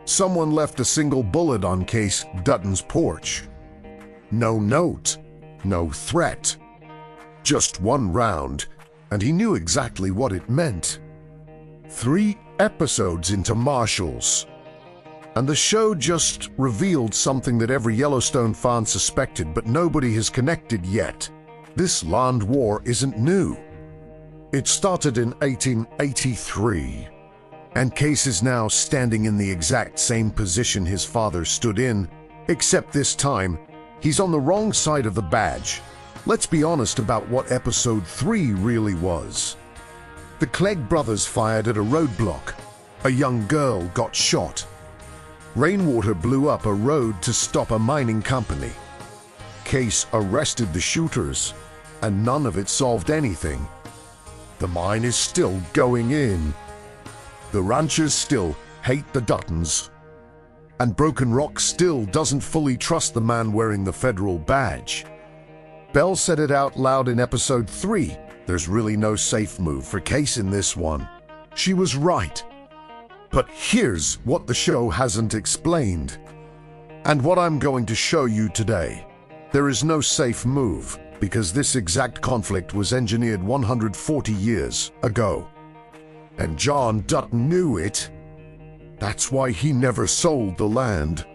Someone left a single bullet on Kayce Dutton's porch. No note, no threat. Just one round, and he knew exactly what it meant. 3 episodes into Marshals, and the show just revealed something that every Yellowstone fan suspected, but nobody has connected yet. This land war isn't new. It started in 1883, and Kayce is now standing in the exact same position his father stood in, except this time, he's on the wrong side of the badge. Let's be honest about what episode 3 really was. The Clegg brothers fired at a roadblock. A young girl got shot. Rainwater blew up a road to stop a mining company. Kayce arrested the shooters, and none of it solved anything. The mine is still going in. The ranchers still hate the Duttons. And Broken Rock still doesn't fully trust the man wearing the federal badge. Belle said it out loud in episode 3. There's really no safe move for Kayce in this one. She was right. But here's what the show hasn't explained, and what I'm going to show you today. There is no safe move, because this exact conflict was engineered 140 years ago. And John Dutton knew it. That's why he never sold the land.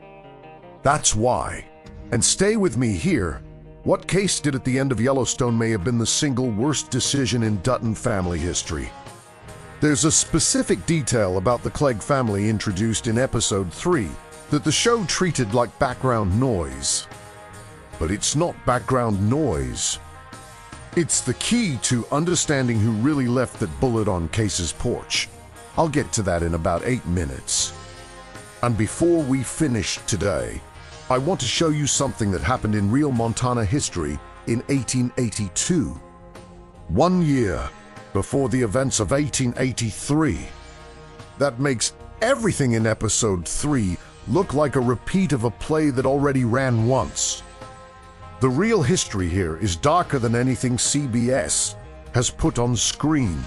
That's why. And stay with me here. What Kayce did at the end of Yellowstone may have been the single worst decision in Dutton family history. There's a specific detail about the Clegg family introduced in episode 3 that the show treated like background noise. But it's not background noise. It's the key to understanding who really left that bullet on Kayce's porch. I'll get to that in about 8 minutes. And before we finish today, I want to show you something that happened in real Montana history in 1882. 1 year before the events of 1883. That makes everything in episode 3 look like a repeat of a play that already ran once. The real history here is darker than anything CBS has put on screen.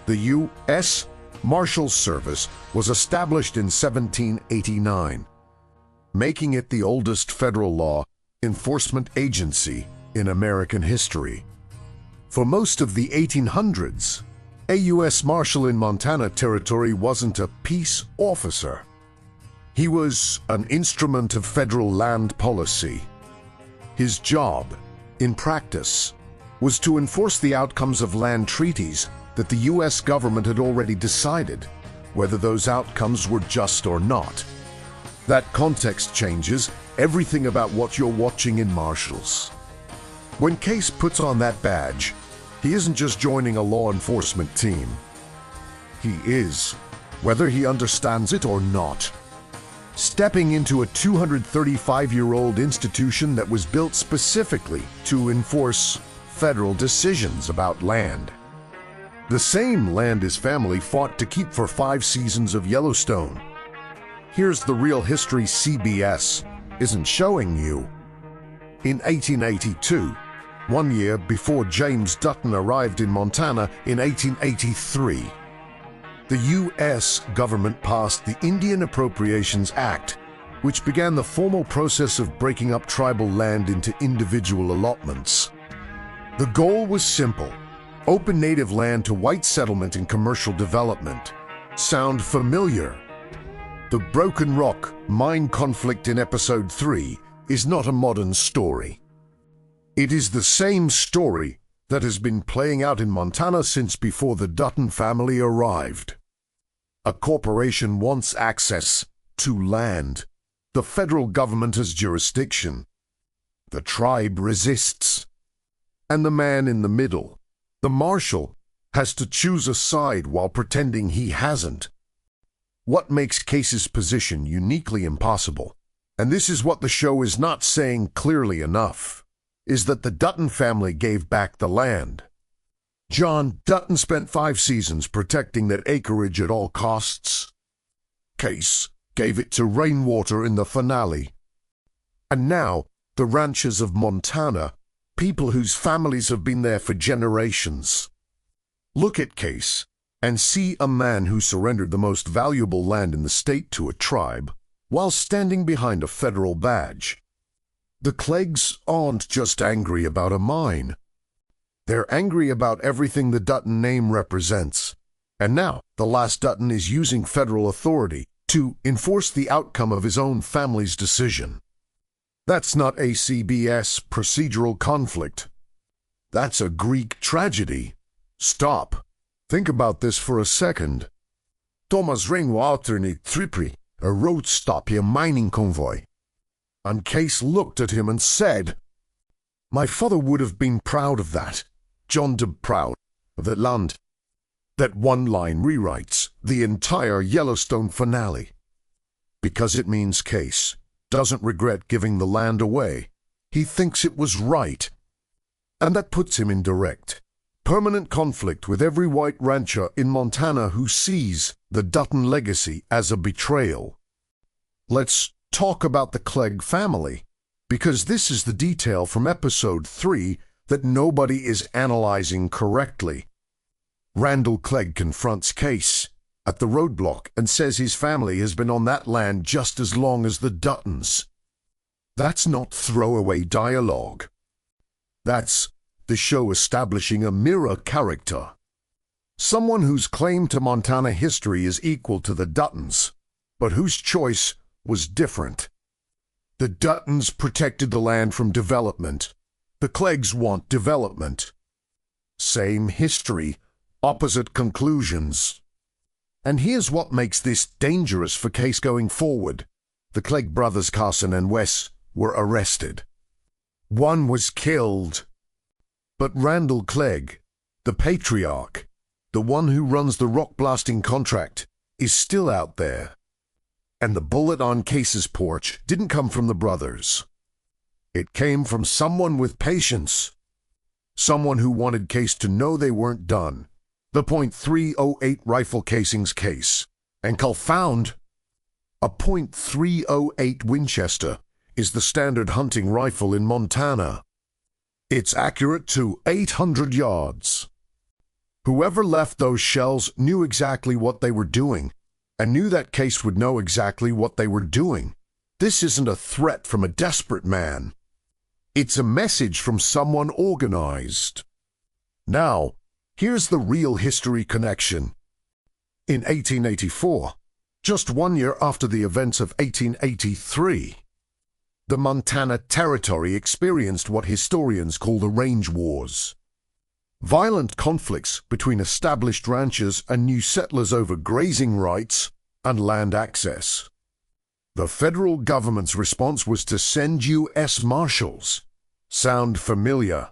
The US Marshals Service was established in 1789, making it the oldest federal law enforcement agency in American history. For most of the 1800s, a US Marshal in Montana territory wasn't a peace officer. He was an instrument of federal land policy. His job, in practice, was to enforce the outcomes of land treaties that the US government had already decided, whether those outcomes were just or not. That context changes everything about what you're watching in Marshals. When Kayce puts on that badge, he isn't just joining a law enforcement team. He is, whether he understands it or not, stepping into a 235-year-old institution that was built specifically to enforce federal decisions about land. The same land his family fought to keep for 5 seasons of Yellowstone. Here's the real history CBS isn't showing you. In 1882, 1 year before James Dutton arrived in Montana in 1883, the U.S. government passed the Indian Appropriations Act, which began the formal process of breaking up tribal land into individual allotments. The goal was simple: open native land to white settlement and commercial development. Sound familiar? The Broken Rock mine conflict in episode 3 is not a modern story. It is the same story that has been playing out in Montana since before the Dutton family arrived. A corporation wants access to land. The federal government has jurisdiction. The tribe resists. And the man in the middle, the marshal, has to choose a side while pretending he hasn't. What makes Kayce's position uniquely impossible, and this is what the show is not saying clearly enough, is that the Dutton family gave back the land. John Dutton spent 5 seasons protecting that acreage at all costs. Kayce gave it to Rainwater in the finale. And now, the ranchers of Montana, people whose families have been there for generations. Look at Kayce. and see a man who surrendered the most valuable land in the state to a tribe while standing behind a federal badge. The Cleggs aren't just angry about a mine. They're angry about everything the Dutton name represents. And now, the last Dutton is using federal authority to enforce the outcome of his own family's decision. That's not a CBS procedural conflict. That's a Greek tragedy. Stop. Think about this for a second. Thomas Rainwater in Tripoli, a road stop here mining convoy. And Kayce looked at him and said, "My father would have been proud of that. John de proud of that land." That one line rewrites the entire Yellowstone finale. Because it means Kayce doesn't regret giving the land away. He thinks it was right. And that puts him in direct, permanent conflict with every white rancher in Montana who sees the Dutton legacy as a betrayal. Let's talk about the Clegg family, because this is the detail from episode 3 that nobody is analyzing correctly. Randall Clegg confronts Kayce at the roadblock and says his family has been on that land just as long as the Duttons. That's not throwaway dialogue. That's the show establishing a mirror character. Someone whose claim to Montana history is equal to the Duttons, but whose choice was different. The Duttons protected the land from development. The Cleggs want development. Same history, opposite conclusions. And here's what makes this dangerous for Kayce going forward. The Clegg brothers Carson and Wes were arrested. One was killed. But Randall Clegg, the patriarch, the one who runs the rock blasting contract, is still out there. And the bullet on Kayce's porch didn't come from the brothers. It came from someone with patience. Someone who wanted Kayce to know they weren't done. The .308 rifle casing's case. And Cal found a .308 Winchester is the standard hunting rifle in Montana. It's accurate to 800 yards. Whoever left those shells knew exactly what they were doing, and knew that Kayce would know exactly what they were doing. This isn't a threat from a desperate man. It's a message from someone organized. Now, here's the real history connection. In 1884, just 1 year after the events of 1883, the Montana Territory experienced what historians call the Range Wars. Violent conflicts between established ranchers and new settlers over grazing rights and land access. The federal government's response was to send US Marshals. Sound familiar?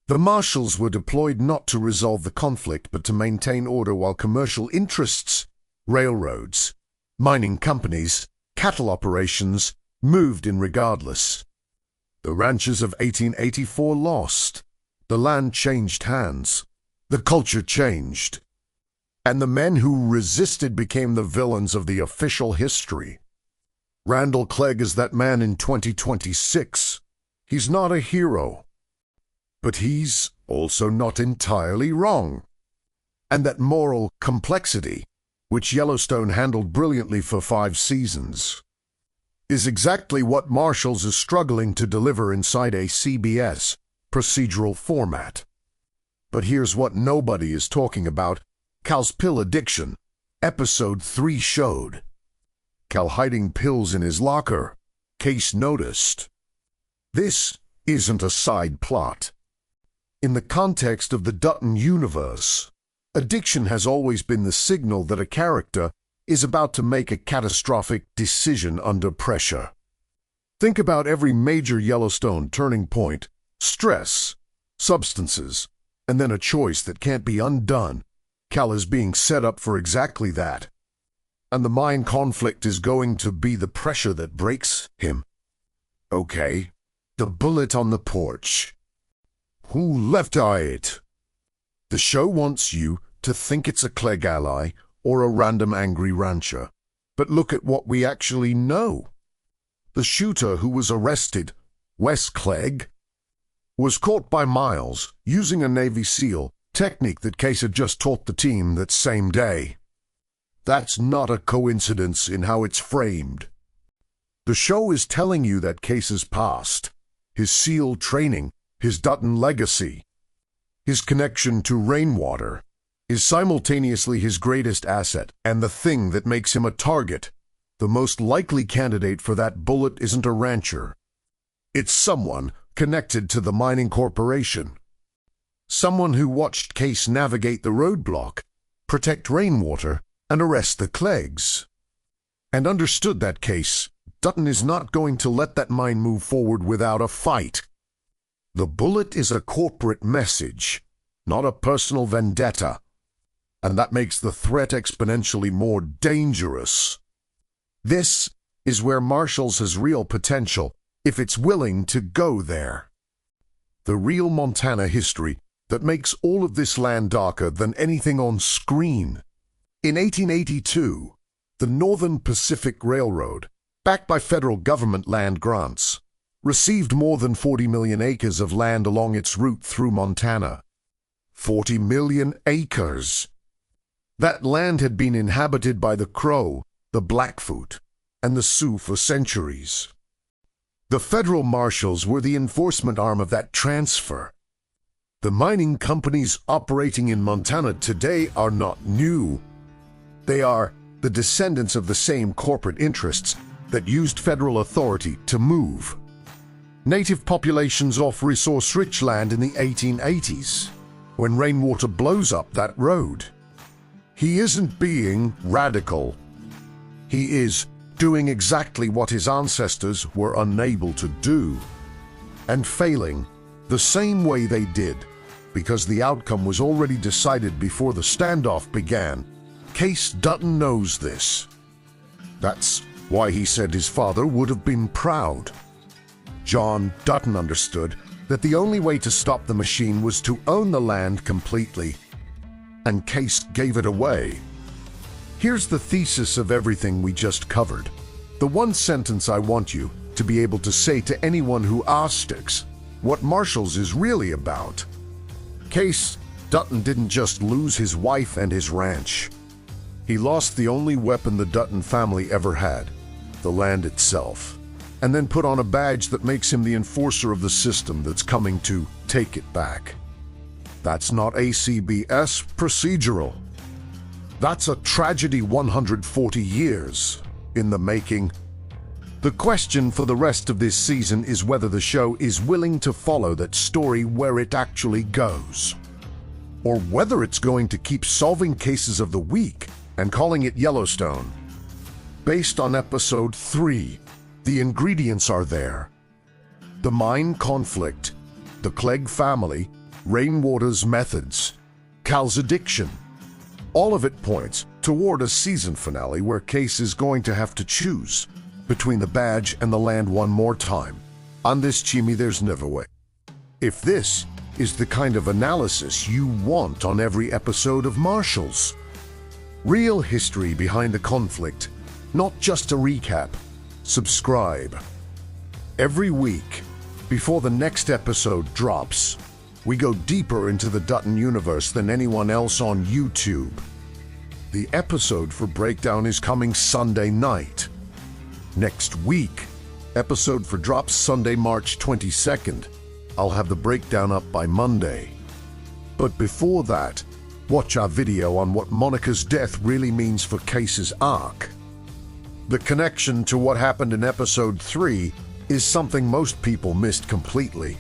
The Marshals were deployed not to resolve the conflict but to maintain order while commercial interests, railroads, mining companies, cattle operations moved in regardless. The ranchers of 1884 lost. The land changed hands. The culture changed. And the men who resisted became the villains of the official history. Randall Clegg is that man in 2026. He's not a hero. But he's also not entirely wrong. And that moral complexity, which Yellowstone handled brilliantly for 5 seasons, is exactly what Marshals is struggling to deliver inside a CBS procedural format. But here's what nobody is talking about. Cal's pill addiction. Episode 3 showed. Cal hiding pills in his locker. Kayce noticed. This isn't a side plot. In the context of the Dutton universe, addiction has always been the signal that a character is about to make a catastrophic decision under pressure. Think about every major Yellowstone turning point. Stress, substances, and then a choice that can't be undone. Cal is being set up for exactly that. And the mind conflict is going to be the pressure that breaks him. Okay, the bullet on the porch. Who left-eyed it? The show wants you to think it's a Clegg ally or a random angry rancher. But look at what we actually know. The shooter who was arrested, Wes Clegg, was caught by Miles using a Navy SEAL technique that Kayce had just taught the team that same day. That's not a coincidence in how it's framed. The show is telling you that Kayce's past, his SEAL training, his Dutton legacy, his connection to Rainwater, is simultaneously his greatest asset and the thing that makes him a target. The most likely candidate for that bullet isn't a rancher. It's someone connected to the mining corporation. Someone who watched Kayce navigate the roadblock, protect Rainwater, and arrest the Cleggs. And understood that Kayce Dutton is not going to let that mine move forward without a fight. The bullet is a corporate message, not a personal vendetta. And that makes the threat exponentially more dangerous. This is where Marshals has real potential if it's willing to go there. The real Montana history that makes all of this land darker than anything on screen. In 1882, the Northern Pacific Railroad, backed by federal government land grants, received more than 40 million acres of land along its route through Montana. 40 million acres! That land had been inhabited by the Crow, the Blackfoot, and the Sioux for centuries. The federal marshals were the enforcement arm of that transfer. The mining companies operating in Montana today are not new. They are the descendants of the same corporate interests that used federal authority to move native populations off resource-rich land in the 1880s, when Rainwater blows up that road. He isn't being radical. He is doing exactly what his ancestors were unable to do, and failing the same way they did, because the outcome was already decided before the standoff began. Kayce Dutton knows this. That's why he said his father would have been proud. John Dutton understood that the only way to stop the machine was to own the land completely, and Kayce gave it away. Here's the thesis of everything we just covered. The one sentence I want you to be able to say to anyone who asks what Marshals is really about. Kayce Dutton didn't just lose his wife and his ranch. He lost the only weapon the Dutton family ever had, the land itself, and then put on a badge that makes him the enforcer of the system that's coming to take it back. That's not ACBS procedural. That's a tragedy 140 years in the making. The question for the rest of this season is whether the show is willing to follow that story where it actually goes, or whether it's going to keep solving cases of the week and calling it Yellowstone. Based on episode 3, the ingredients are there. The mine conflict, the Clegg family, Rainwater's methods, Cal's addiction. All of it points toward a season finale where Kayce is going to have to choose between the badge and the land one more time. On this, Chimmy, there's never way. If this is the kind of analysis you want on every episode of Marshals, real history behind the conflict, not just a recap, subscribe. Every week, before the next episode drops, we go deeper into the Dutton universe than anyone else on YouTube. The episode for Breakdown is coming Sunday night. Next week, episode for drops Sunday, March 22nd. I'll have the breakdown up by Monday. But before that, watch our video on what Monica's death really means for Kayce's arc. The connection to what happened in episode 3 is something most people missed completely.